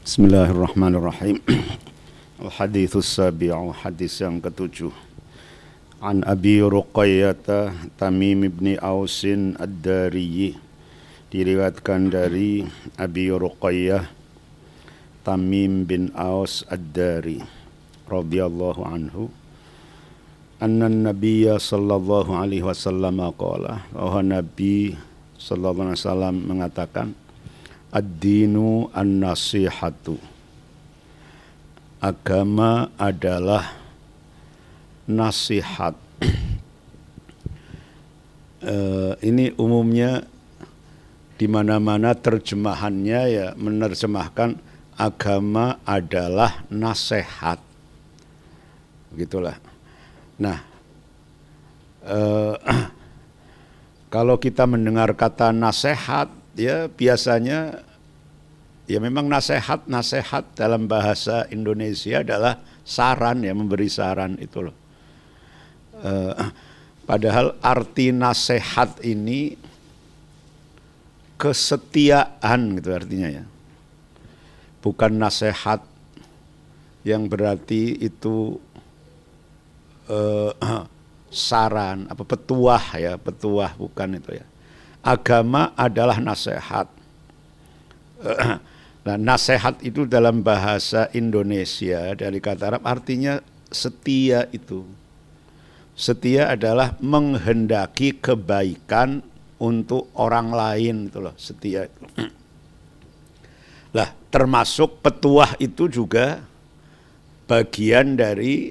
Bismillahirrahmanirrahim. Al-haditsus sabi'u, hadis yang ketujuh. An Abi Ruqayyah Tamim ibn Ausin Ad-Dari, diriwayatkan dari Abi Ruqayyah Tamim bin Aus Ad-Dari radhiyallahu anhu, anna Nabiyya sallallahu alaihi wasallam qala, bahwa Nabi sallallahu alaihi wasallam mengatakan, ad-dinu an-nasihatu, agama adalah nasihat. Ini umumnya di mana-mana terjemahannya ya menerjemahkan agama adalah nasihat, begitulah. Nah, kalau kita mendengar kata nasihat, ya biasanya ya memang nasihat dalam bahasa Indonesia adalah saran, ya memberi saran itu loh. Padahal arti nasihat ini kesetiaan gitu artinya ya. Bukan nasihat yang berarti itu saran, apa petuah ya, petuah bukan itu ya. Agama adalah nasihat. Nah, nasihat itu dalam bahasa Indonesia dari kata Arab artinya setia itu. Setia adalah menghendaki kebaikan untuk orang lain itu loh, setia itu. Lah, termasuk petuah itu juga bagian dari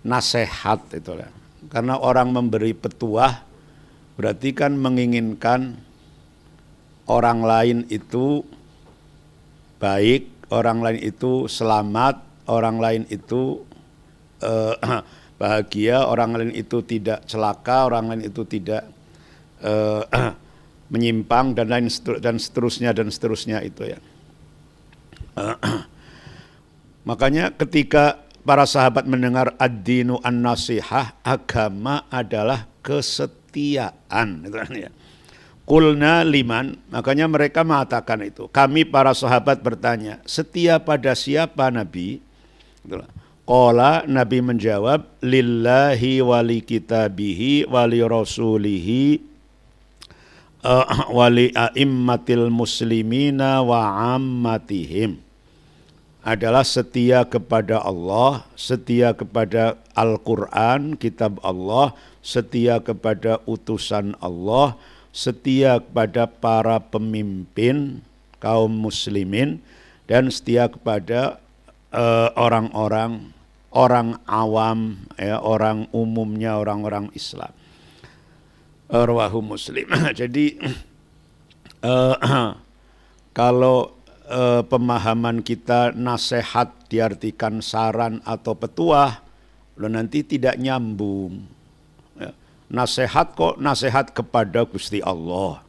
nasihat itu lah. Karena orang memberi petuah berarti kan menginginkan orang lain itu baik, orang lain itu selamat, orang lain itu bahagia, orang lain itu tidak celaka, orang lain itu tidak menyimpang dan seterusnya itu ya. Makanya ketika para sahabat mendengar ad-dinu an-nasihah, agama adalah kesetiaan, gitu kan ya. Qulna liman, makanya mereka mengatakan itu. Kami para sahabat bertanya, setia pada siapa Nabi? Qala, Nabi menjawab, lillahi wali kitabihi wali rasulihi wali a'immatil muslimina wa ammatihim. Adalah setia kepada Allah, setia kepada Al-Quran, kitab Allah, setia kepada utusan Allah, setia kepada para pemimpin kaum muslimin, dan setia kepada orang-orang awam, ya, orang umumnya, orang-orang Islam. Rawahu Muslim. Jadi kalau pemahaman kita nasihat diartikan saran atau petuah, nanti tidak nyambung. Nasihat kok nasihat kepada Gusti Allah,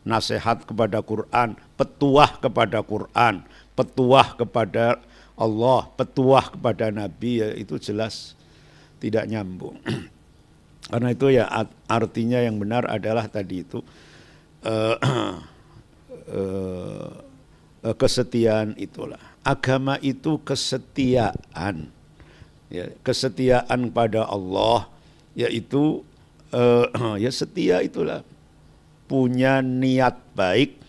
nasihat kepada Quran, petuah kepada Quran, petuah kepada Allah, petuah kepada Nabi, ya itu jelas tidak nyambung. Karena itu ya artinya yang benar adalah tadi itu kesetiaan itulah. Agama itu kesetiaan, ya, kesetiaan pada Allah, yaitu ya setia itulah, punya niat baik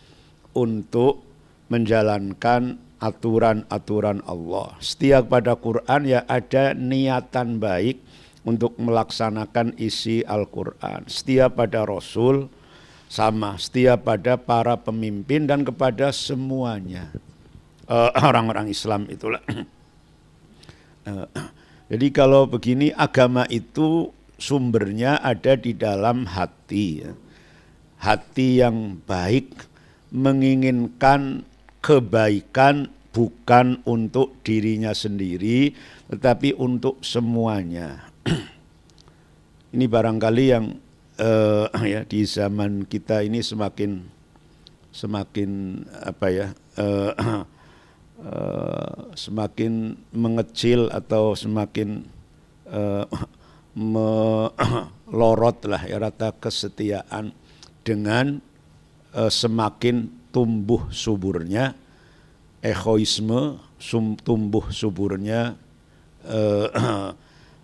untuk menjalankan aturan-aturan Allah. Setia kepada Quran, ya ada niatan baik untuk melaksanakan isi Al-Quran. Setia pada Rasul, sama, setia pada para pemimpin dan kepada semuanya orang-orang Islam itulah. Jadi kalau begini, agama itu sumbernya ada di dalam hati, ya. Hati yang baik menginginkan kebaikan bukan untuk dirinya sendiri, tetapi untuk semuanya. Ini barangkali yang ya di zaman kita ini semakin apa ya, semakin mengecil atau semakin melorot lah ya rata kesetiaan dengan semakin tumbuh suburnya egoisme tumbuh suburnya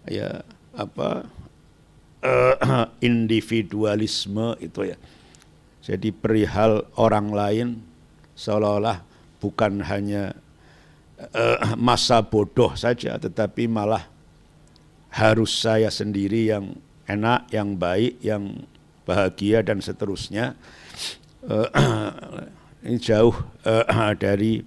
ya apa individualisme itu ya. Jadi perihal orang lain seolah-olah bukan hanya masa bodoh saja, tetapi malah harus saya sendiri yang enak, yang baik, yang bahagia dan seterusnya. Ini jauh dari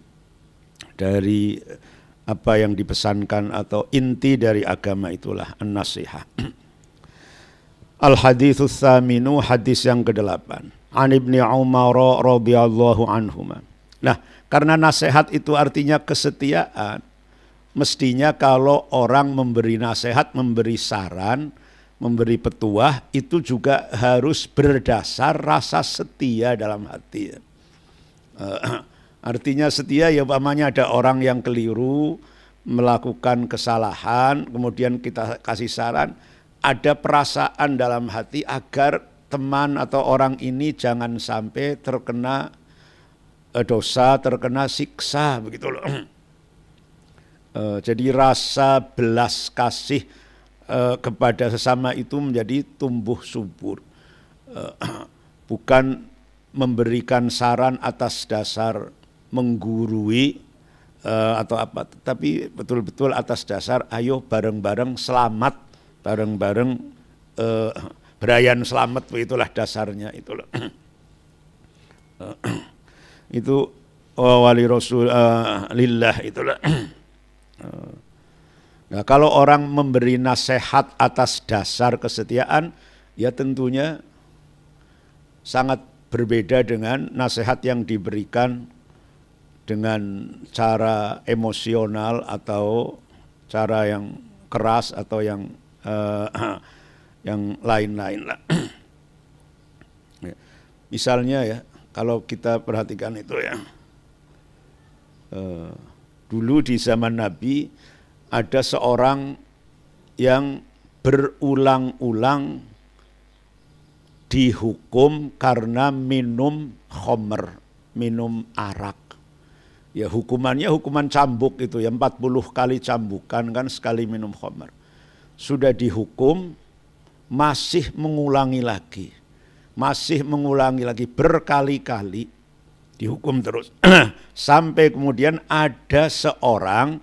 apa yang dipesankan atau inti dari agama itulah an-nasihah. Al-haditsus tsaminu, hadis yang ke-8. An Ibni Umar radhiyallahu anhuma. Nah, karena nasihat itu artinya kesetiaan, mestinya kalau orang memberi nasihat, memberi saran, memberi petuah, itu juga harus berdasar rasa setia dalam hati. Artinya setia ya umpamanya ada orang yang keliru, melakukan kesalahan, kemudian kita kasih saran, ada perasaan dalam hati agar teman atau orang ini jangan sampai terkena dosa, terkena siksa, begitu loh. Jadi rasa belas kasih kepada sesama itu menjadi tumbuh subur. Bukan memberikan saran atas dasar menggurui atau apa, tapi betul-betul atas dasar ayo bareng-bareng selamat, bareng-bareng berayan selamat, itulah dasarnya itulah. Itu wali Rasul lillah itulah. Nah, kalau orang memberi nasihat atas dasar kesetiaan, ya tentunya sangat berbeda dengan nasihat yang diberikan dengan cara emosional atau cara yang keras atau yang lain-lain lah. Misalnya ya, kalau kita perhatikan itu ya, dulu di zaman Nabi ada seorang yang berulang-ulang dihukum karena minum khamr, minum arak. Ya hukumannya hukuman cambuk itu ya, 40 kali cambukan kan sekali minum khamr. Sudah dihukum, masih mengulangi lagi berkali-kali, dihukum terus. Sampai kemudian ada seorang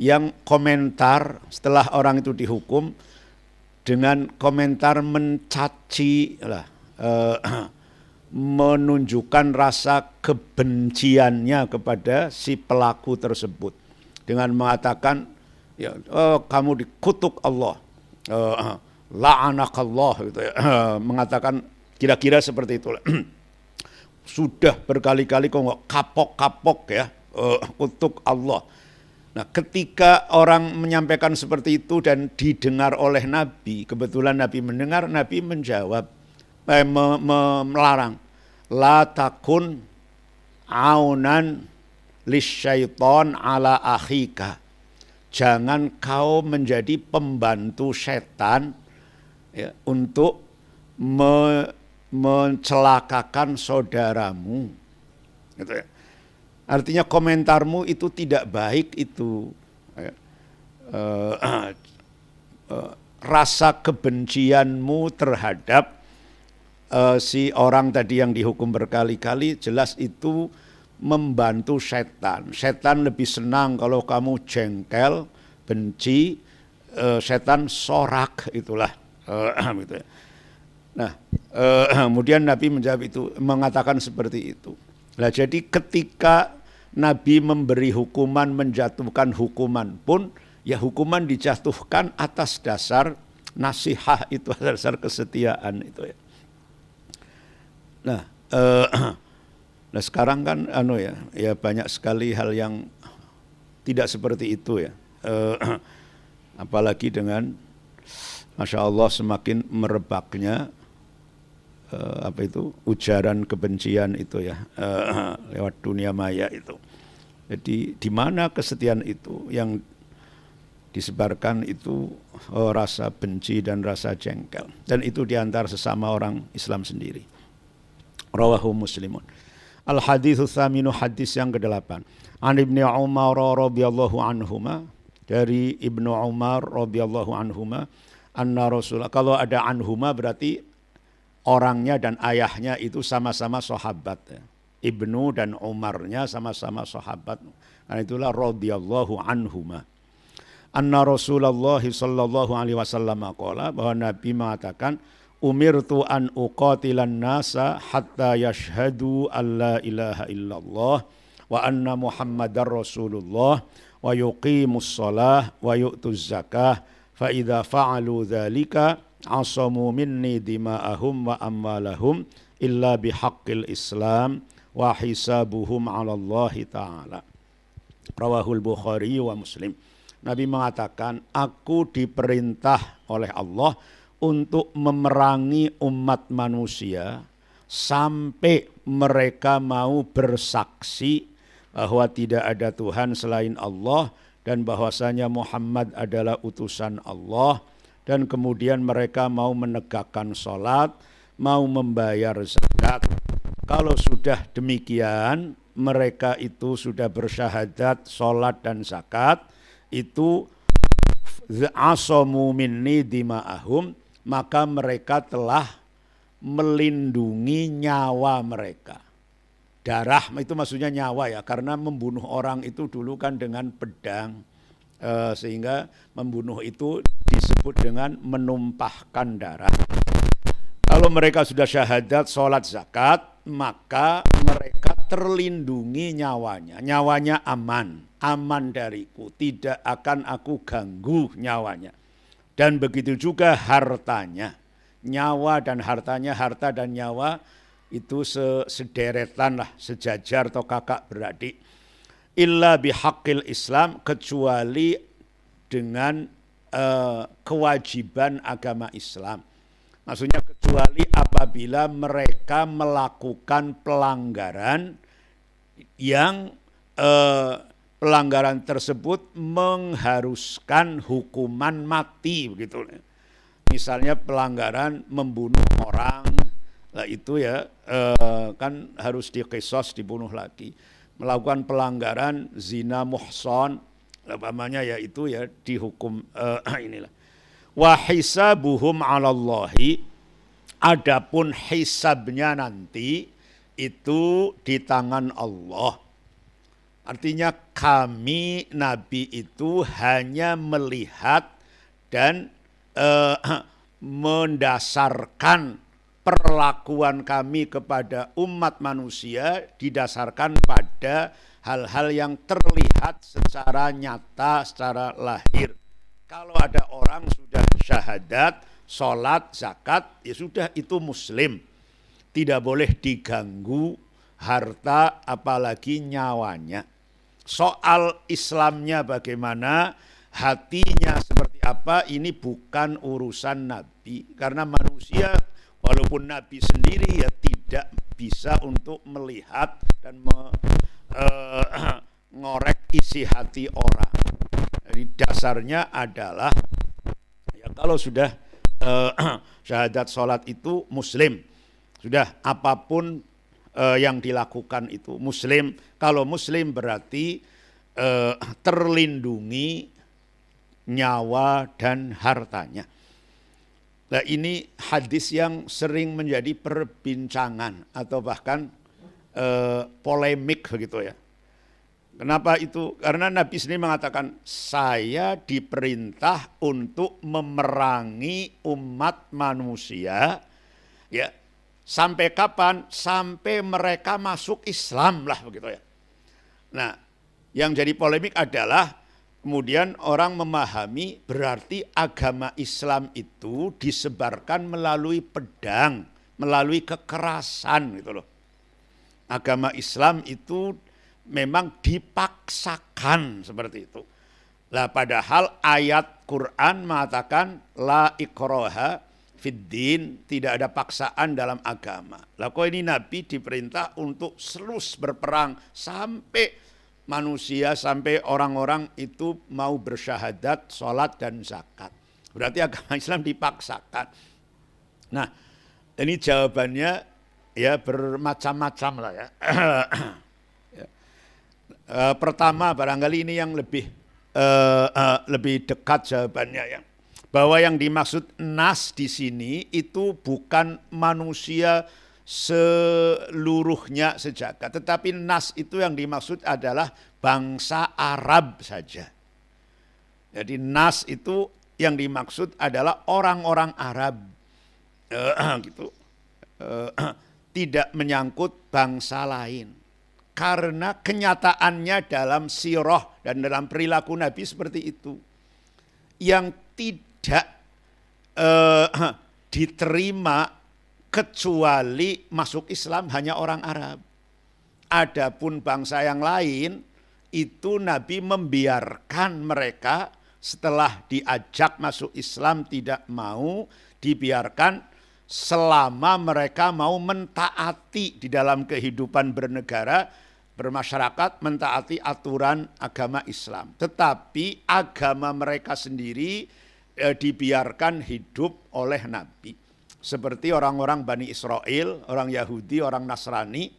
yang komentar setelah orang itu dihukum dengan komentar mencaci lah, menunjukkan rasa kebenciannya kepada si pelaku tersebut dengan mengatakan ya, kamu dikutuk Allah, la'anakallah gitu ya. Mengatakan kira-kira seperti itu. Sudah berkali-kali kok nggak kapok-kapok ya, kutuk Allah. Nah, ketika orang menyampaikan seperti itu dan didengar oleh Nabi, kebetulan Nabi mendengar, Nabi menjawab, melarang, la takun aunan lisyaiton ala akhika. Jangan kau menjadi pembantu setan ya, untuk mencelakakan saudaramu. Gitu ya. Artinya komentarmu itu tidak baik itu. Ya. Rasa kebencianmu terhadap si orang tadi yang dihukum berkali-kali jelas itu membantu setan. Setan lebih senang kalau kamu jengkel, benci, setan sorak itulah. Gitu ya. Nah, kemudian Nabi menjawab itu, mengatakan seperti itu. Nah, jadi ketika Nabi memberi hukuman, menjatuhkan hukuman pun, ya hukuman dijatuhkan atas dasar nasihah itu, atas dasar kesetiaan itu ya. Nah, nah sekarang kan ya banyak sekali hal yang tidak seperti itu ya. Apalagi dengan Masya Allah semakin merebaknya ujaran kebencian itu ya, lewat dunia maya itu. Jadi di mana kesetiaan itu yang disebarkan itu rasa benci dan rasa jengkel, dan itu diantar sesama orang Islam sendiri. Rawahu Muslimun. Al-haditsus tsaminu, hadis yang ke-8. An Ibnu Umar radhiyallahu anhuma, dari Ibnu Umar radhiyallahu anhuma, anna Rasulullah, kalau ada anhuma berarti orangnya dan ayahnya itu sama-sama sahabat. Ibnu dan Umarnya sama-sama sahabat. Karena itulah radhiyallahu anhuma. Anna Rasulullah sallallahu alaihi wasallam qala, bahwa Nabi mengatakan, umirtu an uqatilan nasa hatta yashhadu an la ilaha illallah wa anna Muhammadar Rasulullah wa yuqimus shalah wa yu'tuz zakah fa idza fa'alu dzalika asamu minni dima'ahum wa amwalahum illa bihaqqil Islam wa hisabuhum 'ala Allah taala. Rawahul Bukhari wa Muslim. Nabi mengatakan, aku diperintah oleh Allah untuk memerangi umat manusia sampai mereka mau bersaksi bahwa tidak ada Tuhan selain Allah dan bahwasanya Muhammad adalah utusan Allah, dan kemudian mereka mau menegakkan sholat, mau membayar zakat. Kalau sudah demikian, mereka itu sudah bersyahadat, sholat dan zakat, itu asamu minni dima'ahum, maka mereka telah melindungi nyawa mereka. Darah itu maksudnya nyawa ya, karena membunuh orang itu dulu kan dengan pedang, sehingga membunuh itu disebut dengan menumpahkan darah. Kalau mereka sudah syahadat, sholat, zakat, maka mereka terlindungi nyawanya. Nyawanya aman, aman dariku, tidak akan aku ganggu nyawanya. Dan begitu juga hartanya, nyawa dan hartanya, harta dan nyawa itu sederetan lah, sejajar atau kakak beradik. Illa bihaqqil Islam, kecuali dengan kewajiban agama Islam. Maksudnya kecuali apabila mereka melakukan pelanggaran yang pelanggaran tersebut mengharuskan hukuman mati, begitu. Misalnya pelanggaran membunuh orang, lah itu ya kan harus diqisas, dibunuh lagi. Melakukan pelanggaran zina muhsan, umpamanya ya itu ya dihukum inilah. Wa hisabuhum 'alallahi, adapun hisabnya nanti itu di tangan Allah. Artinya kami Nabi itu hanya melihat dan mendasarkan perlakuan kami kepada umat manusia didasarkan pada hal-hal yang terlihat secara nyata, secara lahir. Kalau ada orang sudah syahadat, sholat, zakat, ya sudah itu muslim. Tidak boleh diganggu harta apalagi nyawanya. Soal Islamnya bagaimana, hatinya seperti apa, ini bukan urusan Nabi. Karena manusia walaupun Nabi sendiri ya tidak bisa untuk melihat dan mengorek isi hati orang. Jadi dasarnya adalah ya kalau sudah syahadat sholat itu muslim. Sudah apapun yang dilakukan itu muslim. Kalau muslim berarti terlindungi nyawa dan hartanya. Nah ini hadis yang sering menjadi perbincangan atau bahkan polemik begitu ya. Kenapa itu? Karena Nabi sendiri mengatakan, saya diperintah untuk memerangi umat manusia, ya. Sampai kapan? Sampai mereka masuk Islam lah begitu ya. Nah, yang jadi polemik adalah kemudian orang memahami berarti agama Islam itu disebarkan melalui pedang, melalui kekerasan gitu loh. Agama Islam itu memang dipaksakan seperti itu. Lah padahal ayat Quran mengatakan la ikraha fiddin, tidak ada paksaan dalam agama. Lah kok ini Nabi diperintah untuk terus berperang sampai manusia, sampai orang-orang itu mau bersyahadat, sholat dan zakat. Berarti agama Islam dipaksakan. Nah, ini jawabannya ya bermacam-macam lah ya. Pertama barangkali ini yang lebih dekat jawabannya ya. Bahwa yang dimaksud nas di sini itu bukan manusia seluruhnya sejagat, tetapi nas itu yang dimaksud adalah bangsa Arab saja. Jadi nas itu yang dimaksud adalah orang-orang Arab, gitu, tidak menyangkut bangsa lain. Karena kenyataannya dalam sirah dan dalam perilaku Nabi seperti itu. Yang tidak diterima kecuali masuk Islam hanya orang Arab. Adapun bangsa yang lain itu Nabi membiarkan mereka setelah diajak masuk Islam tidak mau, dibiarkan selama mereka mau mentaati di dalam kehidupan bernegara, bermasyarakat, mentaati aturan agama Islam. Tetapi agama mereka sendiri dibiarkan hidup oleh Nabi. Seperti orang-orang Bani Israel, orang Yahudi, orang Nasrani,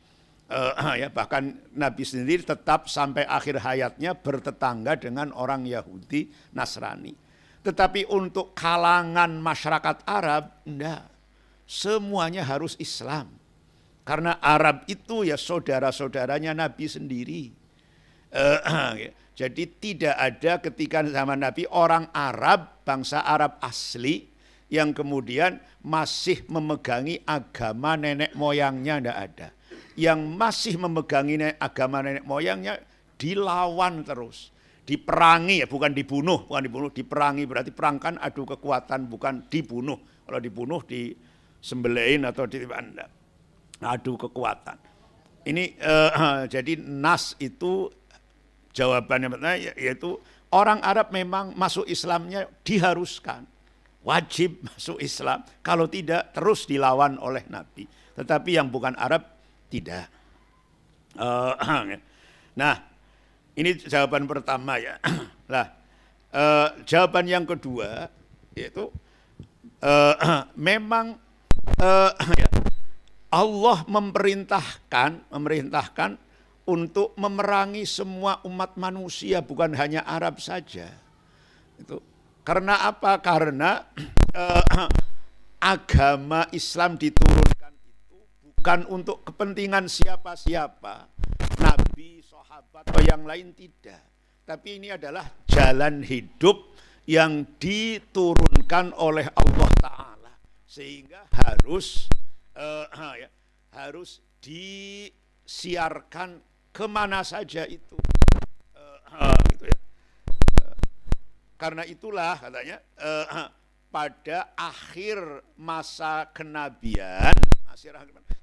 ya bahkan Nabi sendiri tetap sampai akhir hayatnya bertetangga dengan orang Yahudi, Nasrani. Tetapi untuk kalangan masyarakat Arab, enggak. Semuanya harus Islam. Karena Arab itu ya saudara-saudaranya Nabi sendiri. Jadi tidak ada ketika zaman Nabi orang Arab, bangsa Arab asli yang kemudian masih memegangi agama nenek moyangnya, enggak ada. Yang masih memegangi agama nenek moyangnya dilawan terus, diperangi ya, bukan dibunuh, diperangi. Berarti perang kan adu kekuatan, bukan dibunuh. Kalau dibunuh disembelih atau adu kekuatan. Ini jadi nas itu jawabannya yaitu orang Arab memang masuk Islamnya diharuskan, wajib masuk Islam. Kalau tidak terus dilawan oleh Nabi. Tetapi yang bukan Arab tidak. Nah, ini jawaban pertama ya. Nah, jawaban yang kedua yaitu memang Allah memerintahkan untuk memerangi semua umat manusia, bukan hanya Arab saja. Itu karena apa? Karena agama Islam diturunkan itu bukan untuk kepentingan siapa-siapa, Nabi, sahabat atau yang lain, tidak. Tapi ini adalah jalan hidup yang diturunkan oleh Allah Ta'ala, sehingga harus disiarkan kemana saja itu. Gitu ya. Karena itulah katanya pada akhir masa kenabian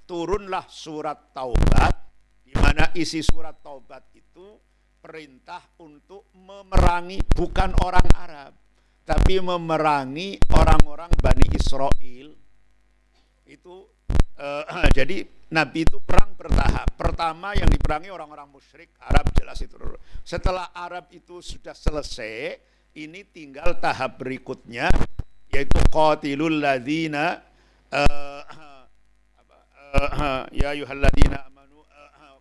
turunlah surat Taubat, di mana isi surat Taubat itu perintah untuk memerangi bukan orang Arab, tapi memerangi orang-orang Bani Israel. Itu jadi Nabi itu perang bertahap. Pertama yang diperangi orang-orang musyrik Arab, jelas itu. Setelah Arab itu sudah selesai, ini tinggal tahap berikutnya, yaitu qatilul ladzina ya ayyuhalladzina amanu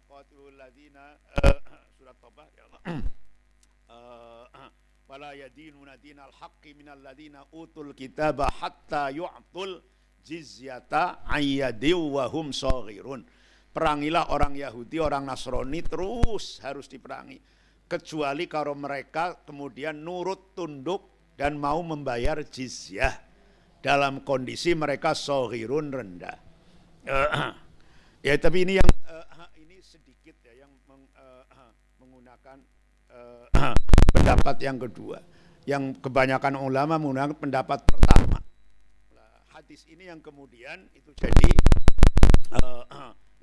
qatilul ladzina surat Taubah ya Allah. Wala yadinuna dinal haqqi minal ladzina utul kitaba hatta yu'tul jizyata ayyadiw wa hum shaghirun. Perangilah orang Yahudi, orang Nasrani, terus harus diperangi. Kecuali kalau mereka kemudian nurut, tunduk, dan mau membayar jizyah dalam kondisi mereka shaghirun, rendah. Ya tapi ini yang ini sedikit ya yang menggunakan pendapat yang kedua. Yang kebanyakan ulama menggunakan pendapat pertama. Hadis ini yang kemudian itu jadi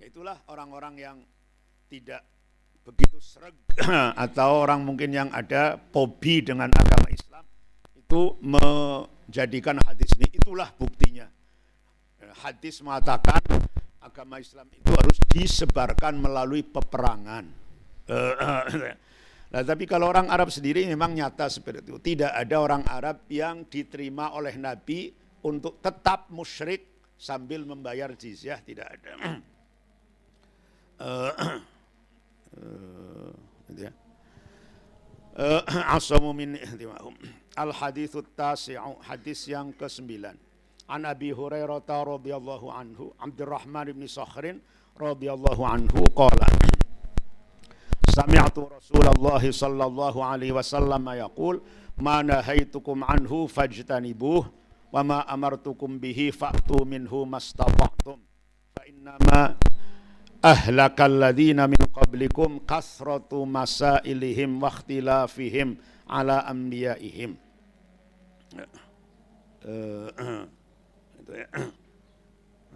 itulah orang-orang yang tidak begitu sreg atau orang mungkin yang ada fobi dengan agama Islam itu menjadikan hadis ini itulah buktinya. Hadis mengatakan agama Islam itu harus disebarkan melalui peperangan. Nah, tapi kalau orang Arab sendiri memang nyata seperti itu. Tidak ada orang Arab yang diterima oleh Nabi untuk tetap musyrik sambil membayar jizyah, tidak ada. Gitu ya. Asamu min ihtimahum. Al haditsut tasi'u, hadis yang ke-9. An Abi Hurairah radhiyallahu anhu, Abdurrahman bin Sakhrin radhiyallahu anhu qala Sami'tu Rasulullah sallallahu alaihi wasallam yaqul ma nahaitukum anhu fajtanibuh wa ma amartukum bihi fa'tu minhu mastata'tum fa innama ahlakal ladzina min qablikum kasratu masailihim wa ikhtilafihim ala anbiya'ihim. Itu ya.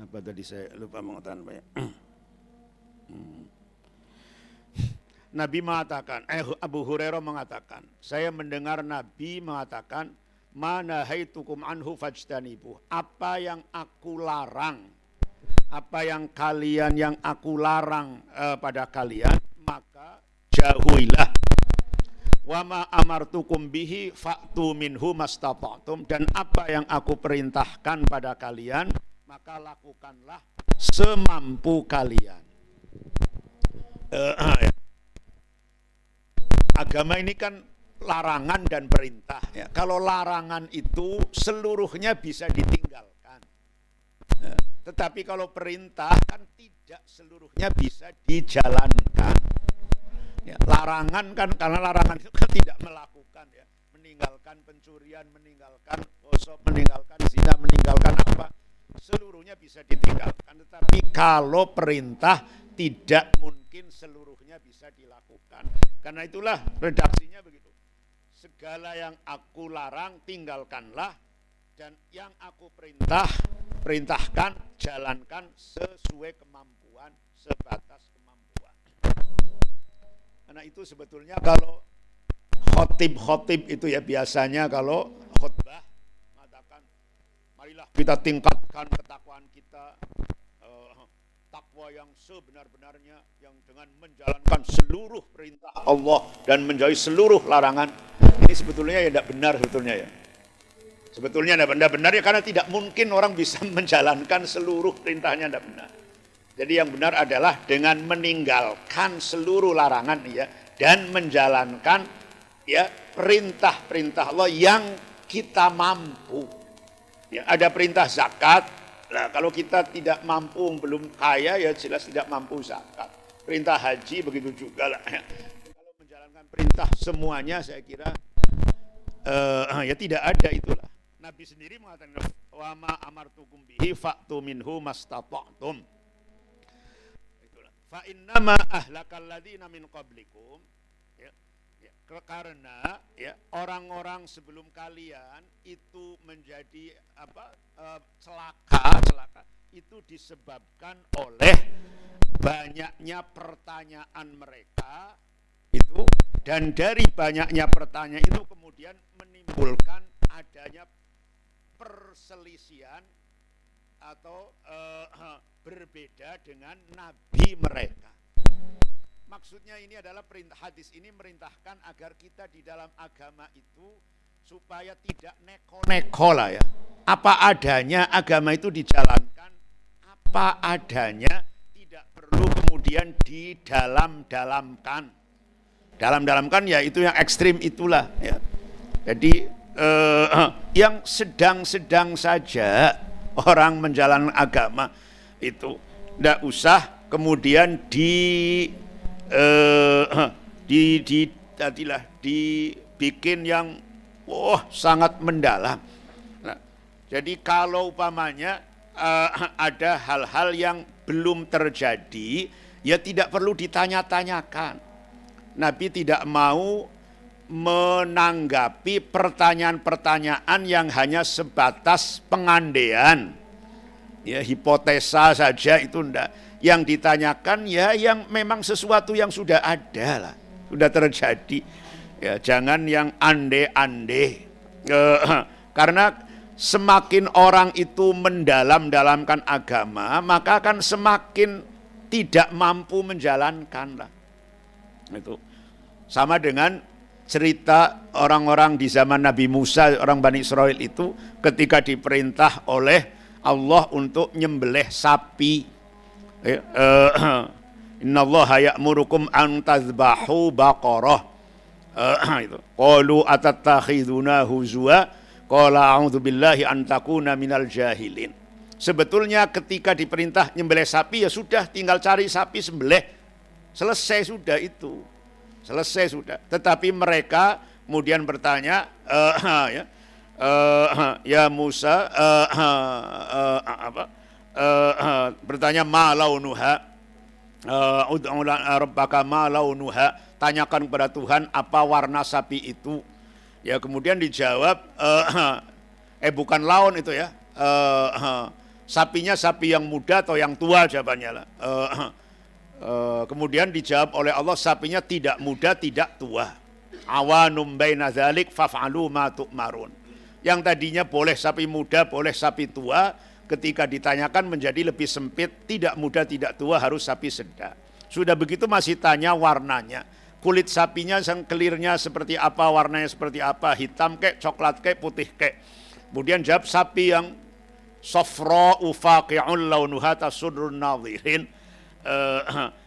Apa tadi saya lupa mengatakan Pak ya. Nabi mengatakan, Abu Hurairah mengatakan, saya mendengar Nabi mengatakan, mana haitukum anhu fajtanibuh. Apa yang aku larang, apa yang aku larang pada kalian, maka jauhilah. Wa ma amartukum bihi fa'tu minhu mastata'tum, dan apa yang aku perintahkan pada kalian, maka lakukanlah semampu kalian. Agama ini kan larangan dan perintah. Ya. Kalau larangan itu seluruhnya bisa ditinggalkan. Ya. Tetapi kalau perintah kan tidak seluruhnya bisa dijalankan. Ya. Larangan kan, karena larangan itu kan tidak melakukan. Ya. Meninggalkan pencurian, meninggalkan gosok, meninggalkan zina, meninggalkan apa. Seluruhnya bisa ditinggalkan. Tetapi kalau perintah tidak mungkin seluruhnya bisa dilakukan. Karena itulah redaksinya begitu. Segala yang aku larang tinggalkanlah, dan yang aku perintahkan jalankan sesuai kemampuan, sebatas kemampuan. Karena itu sebetulnya kalau khotib itu ya biasanya kalau khutbah mengatakan marilah kita tingkatkan ketakwaan kita, takwa yang sebenar-benarnya, yang dengan menjalankan seluruh perintah Allah dan menjauhi seluruh larangan. Ini sebetulnya ya tidak benar sebetulnya ya. Sebetulnya tidak benar ya, karena tidak mungkin orang bisa menjalankan seluruh perintahnya, tidak benar. Jadi yang benar adalah dengan meninggalkan seluruh larangan ya, dan menjalankan ya perintah-perintah Allah yang kita mampu. Ya, ada perintah zakat. Nah, kalau kita tidak mampu, belum kaya ya jelas tidak mampu zakat. Perintah haji begitu juga lah. Ya. Kalau menjalankan perintah semuanya saya kira ya tidak ada itulah. Nabi sendiri mengatakan wa ma amartukum bihi fa'tu minhu mastata'tum. Itulah. Fa innama ahlakal ladzina min qablikum, ya. Karena ya orang-orang sebelum kalian itu menjadi celaka itu disebabkan oleh banyaknya pertanyaan mereka itu, dan dari banyaknya pertanyaan itu kemudian menimbulkan adanya perselisihan atau berbeda dengan nabi mereka. Maksudnya ini adalah perintah, hadis ini merintahkan agar kita di dalam agama itu supaya tidak neko-neko lah ya. Apa adanya agama itu dijalankan, apa adanya, tidak perlu kemudian didalam-dalamkan. Dalam-dalamkan ya itu yang ekstrim itulah ya. Jadi yang sedang-sedang saja orang menjalankan agama itu tidak usah kemudian dibikin yang sangat mendalam. Nah, jadi kalau umpamanya ada hal-hal yang belum terjadi, ya tidak perlu ditanya-tanyakan. Nabi tidak mau menanggapi pertanyaan-pertanyaan yang hanya sebatas pengandaian, ya hipotesa saja, itu enggak. Yang ditanyakan ya yang memang sesuatu yang sudah ada lah, sudah terjadi. Ya, jangan yang ande-ande. Karena semakin orang itu mendalam-dalamkan agama, maka akan semakin tidak mampu menjalankan lah. Itu sama dengan cerita orang-orang di zaman Nabi Musa, orang Bani Israel itu ketika diperintah oleh Allah untuk nyembelih sapi. Innallaha ya'murukum an tazbahu baqarah. Itu. Qalu atattakhiduna huzwa qala a'udzubillahi an takuna minal jahilin. Sebetulnya ketika diperintah nyembelih sapi ya sudah, tinggal cari sapi sembelih. Selesai sudah itu. Selesai sudah. Tetapi mereka kemudian bertanya, ya Musa, bertanya ma launuha, ud'u rabbaka ma launuha, tanyakan kepada Tuhan apa warna sapi itu. Ya kemudian dijawab, bukan laun itu ya, sapinya sapi yang muda atau yang tua jawabannya lah. Kemudian dijawab oleh Allah, sapinya tidak muda tidak tua. Awanum baina dzalik faf'alu ma tu'marun. Yang tadinya boleh sapi muda, boleh sapi tua, ketika ditanyakan menjadi lebih sempit, tidak muda tidak tua, harus sapi sedang. Sudah begitu masih tanya warnanya. Kulit sapinya kelirnya seperti apa, warnanya seperti apa, hitam kek, coklat kek, putih kek. Kemudian jawab sapi yang safra ufaqi'un launuha tasudrun nadhirin.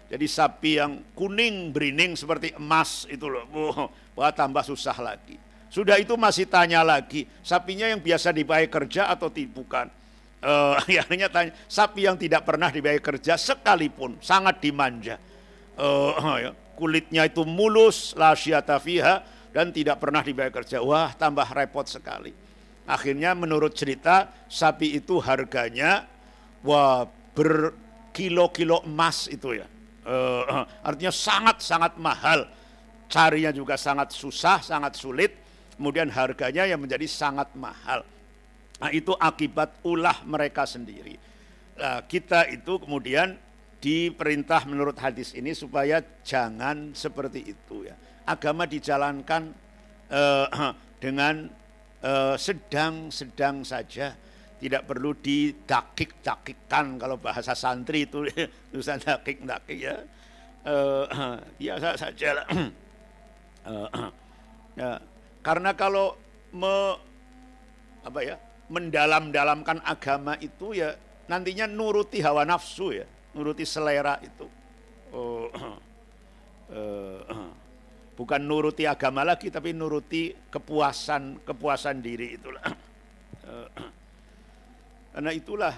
Jadi sapi yang kuning berining seperti emas itu loh. Wah, tambah susah lagi. Sudah itu masih tanya lagi, sapinya yang biasa dibayar kerja atau bukan? Akhirnya tanya, sapi yang tidak pernah dibayar kerja sekalipun, sangat dimanja. Kulitnya itu mulus, la syata fiha, dan tidak pernah dibayar kerja. Wah, tambah repot sekali. Akhirnya menurut cerita, sapi itu harganya berkilo-kilo emas itu ya. Artinya sangat-sangat mahal. Carinya juga sangat susah, sangat sulit. Kemudian harganya yang menjadi sangat mahal. Nah, itu akibat ulah mereka sendiri. Nah, kita itu kemudian diperintah menurut hadis ini supaya jangan seperti itu ya. Agama dijalankan dengan sedang-sedang saja, tidak perlu didakik-dakikkan, kalau bahasa santri itu tulisan dakik-dakik ya. Biasa saja lah. Ya, karena kalau mendalam-dalamkan agama itu ya nantinya nuruti hawa nafsu ya, nuruti selera itu. Bukan nuruti agama lagi, tapi nuruti kepuasan diri itulah. Karena itulah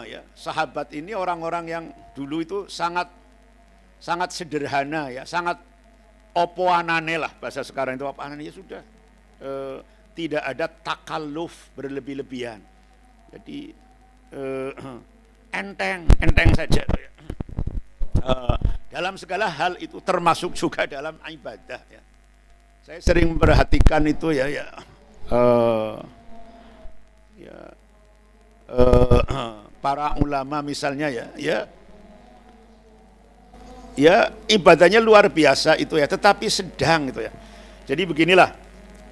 ya, sahabat ini orang-orang yang dulu itu sangat sederhana ya, sangat opoanane lah, bahasa sekarang itu opoanane ya sudah. Tidak ada takalluf berlebih-lebihan. Jadi enteng saja ya. Dalam segala hal itu termasuk juga dalam ibadah ya. Saya sering memperhatikan itu ya para ulama misalnya ya ibadahnya luar biasa itu ya, tetapi sedang itu ya. Jadi beginilah,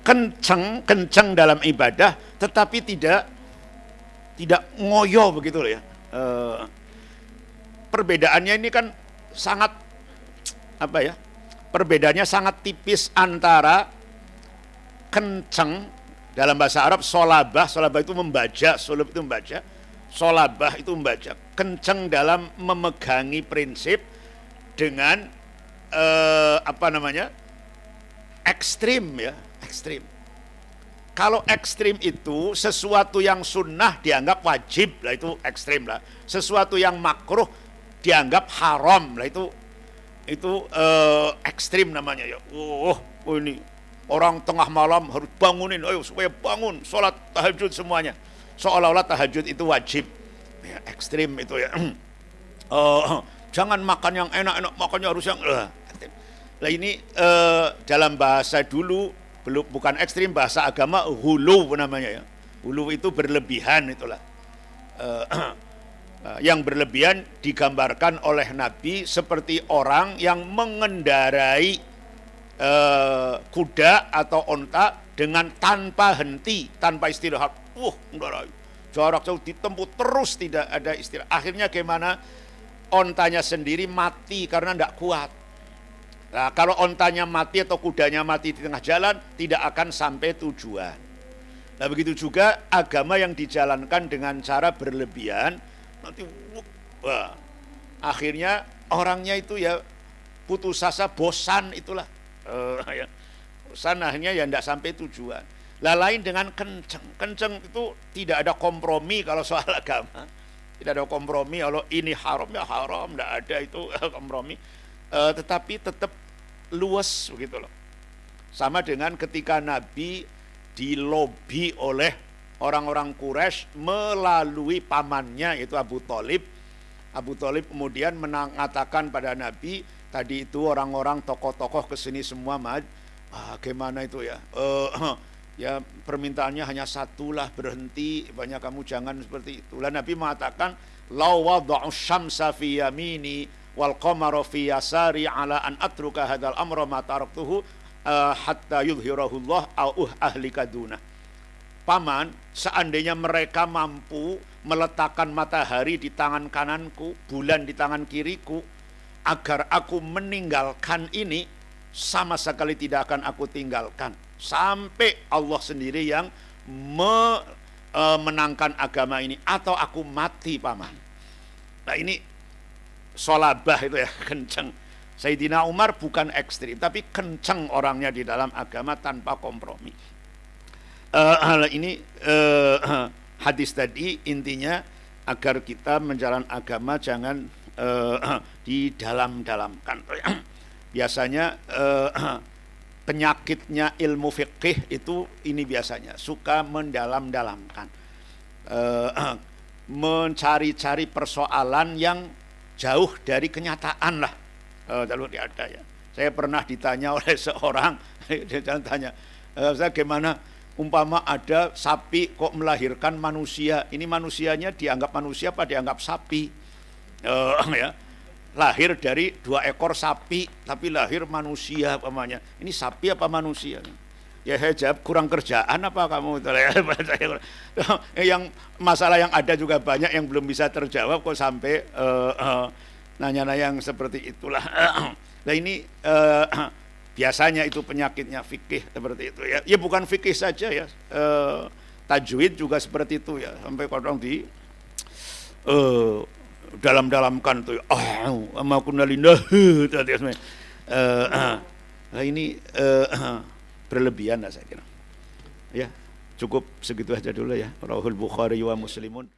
kenceng dalam ibadah, tetapi tidak ngoyo begitu loh ya. Perbedaannya ini kan sangat perbedaannya sangat tipis antara kenceng dalam bahasa Arab solabah itu membaca, solab itu membaca, solabah itu membaca, kenceng dalam memegangi prinsip dengan ekstrim ya, ekstrim. Kalau ekstrim itu sesuatu yang sunnah dianggap wajib lah, itu ekstrim lah. Sesuatu yang makruh dianggap haram lah, itu ekstrim namanya ya. Ini orang tengah malam harus bangunin, ayo supaya bangun, sholat tahajud semuanya. Seolah-olah tahajud itu wajib. Ya, ekstrim itu ya. Jangan makan yang enak-enak, makannya harus yang Nah ini dalam bahasa dulu bukan ekstrim, bahasa agama hulu namanya ya. Hulu itu berlebihan itulah. Yang berlebihan digambarkan oleh Nabi seperti orang yang mengendarai kuda atau onta dengan tanpa henti, tanpa istirahat. Mengendarai jarak jauh ditempuh terus, tidak ada istirahat. Akhirnya gimana? Ontanya sendiri mati karena tidak kuat. Nah, kalau ontanya mati atau kudanya mati di tengah jalan, tidak akan sampai tujuan. Nah, begitu juga agama yang dijalankan dengan cara berlebihan, nanti wah, akhirnya orangnya itu ya putus asa, bosan itulah. Ya, bosan akhirnya ya tidak sampai tujuan. Lah lain dengan kenceng. Kenceng itu tidak ada kompromi kalau soal agama. Tidak ada kompromi kalau ini haram ya haram, tidak ada itu kompromi. Tetapi tetap luas begitu loh. Sama dengan ketika Nabi dilobi oleh orang-orang Quraisy melalui pamannya yaitu Abu Thalib. Abu Thalib kemudian mengatakan pada Nabi, tadi itu orang-orang tokoh-tokoh kesini semua, bagaimana itu ya? Ya permintaannya hanya satulah, berhenti, banyak kamu jangan seperti itu. Lalu Nabi mengatakan, "Law wada'u syamsa fi yamini wal qamara fi yasari ala an atruka hadzal amra ma taraktuhu hatta yudhhirahu Allah au ahlika duna." Paman, seandainya mereka mampu meletakkan matahari di tangan kananku, bulan di tangan kiriku, agar aku meninggalkan ini, sama sekali tidak akan aku tinggalkan. Sampai Allah sendiri yang menangkan agama ini, atau aku mati, paman. Nah ini solabah itu ya, kenceng. Sayyidina Umar bukan ekstrim, tapi kenceng orangnya di dalam agama tanpa kompromi. Ini hadis tadi intinya agar kita menjalankan agama jangan di dalam-dalamkan. Biasanya penyakitnya ilmu fikih itu ini biasanya suka mendalam-dalamkan, mencari-cari persoalan yang jauh dari kenyataan lah. Lalu ada ya. Saya pernah ditanya oleh seorang, dia tanya, saya gimana umpama ada sapi kok melahirkan manusia, ini manusianya dianggap manusia apa dianggap sapi? Ya. Lahir dari 2 ekor sapi tapi lahir manusia pamannya. Ini sapi apa manusia? Ya saya jawab, kurang kerjaan apa kamu? Yang masalah yang ada juga banyak yang belum bisa terjawab kok sampai nanya-nanya yang seperti itulah. Nah ini biasanya itu penyakitnya fikih seperti itu ya. Ya bukan fikih saja ya. Tajwid juga seperti itu ya. Sampai kadang di dalam-dalamkan tuh, sama kundalinda, nah ini berlebihan lah saya kira. Ya cukup segitu aja dulu ya. Rawahul Bukhari wa Muslimun.